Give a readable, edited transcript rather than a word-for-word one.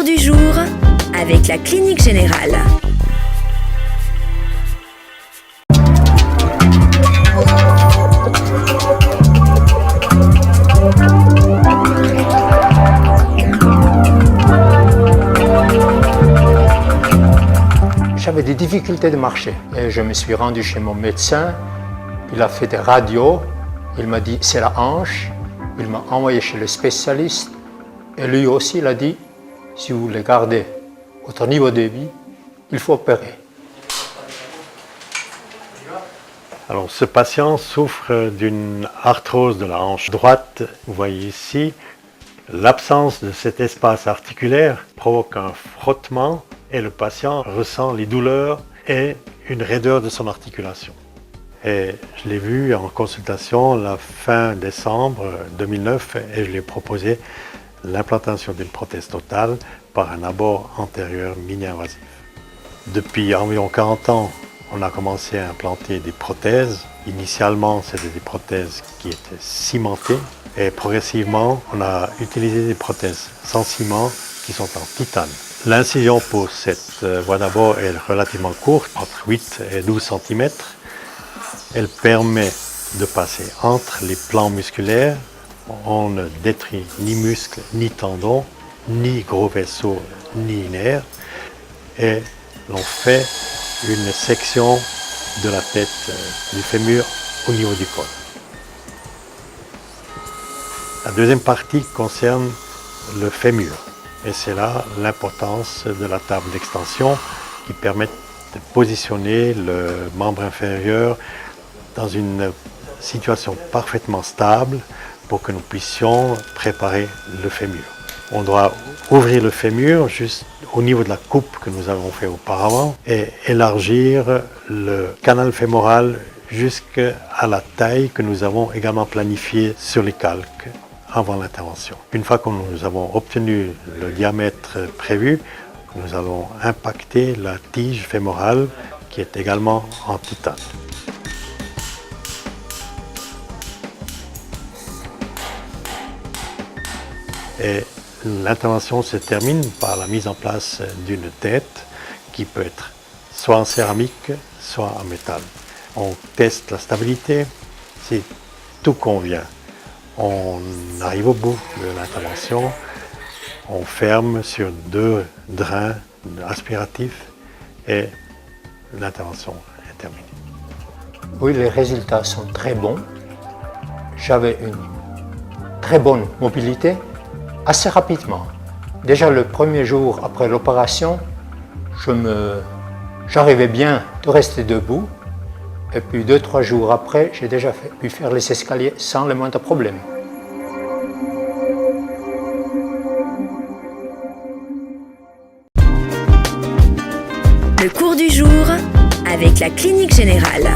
cours du jour avec la Clinique Générale. J'avais des difficultés de marcher et je me suis rendu chez mon médecin. Il a fait des radios, il m'a dit c'est la hanche, il m'a envoyé chez le spécialiste et lui aussi il a dit si vous voulez garder votre niveau de vie, il faut opérer. Alors ce patient souffre d'une arthrose de la hanche droite. Vous voyez ici, l'absence de cet espace articulaire provoque un frottement et le patient ressent les douleurs et une raideur de son articulation. Et je l'ai vu en consultation la fin décembre 2009 et je lui ai proposé l'implantation d'une prothèse totale par un abord antérieur mini-invasif. Depuis environ 40 ans, on a commencé à implanter des prothèses. Initialement, c'était des prothèses qui étaient cimentées et progressivement, on a utilisé des prothèses sans ciment qui sont en titane. L'incision pour cette voie d'abord est relativement courte, entre 8 et 12 cm. Elle permet de passer entre les plans musculaires. On ne détruit ni muscles, ni tendons, ni gros vaisseaux, ni nerfs. Et l'on fait une section de la tête du fémur au niveau du col. La deuxième partie concerne le fémur. Et c'est là l'importance de la table d'extension qui permet de positionner le membre inférieur dans une situation parfaitement stable pour que nous puissions préparer le fémur. On doit ouvrir le fémur juste au niveau de la coupe que nous avons fait auparavant et élargir le canal fémoral jusqu'à la taille que nous avons également planifiée sur les calques avant l'intervention. Une fois que nous avons obtenu le diamètre prévu, nous allons impacter la tige fémorale qui est également en titane. Et l'intervention se termine par la mise en place d'une tête qui peut être soit en céramique, soit en métal. On teste la stabilité, si tout convient. On arrive au bout de l'intervention, on ferme sur 2 drains aspiratifs et l'intervention est terminée. Oui, les résultats sont très bons. J'avais une très bonne mobilité assez rapidement. Déjà le premier jour après l'opération, j'arrivais bien de rester debout. Et puis 2-3 jours après, j'ai déjà pu faire les escaliers sans le moindre problème. Le cours du jour avec la Clinique Générale.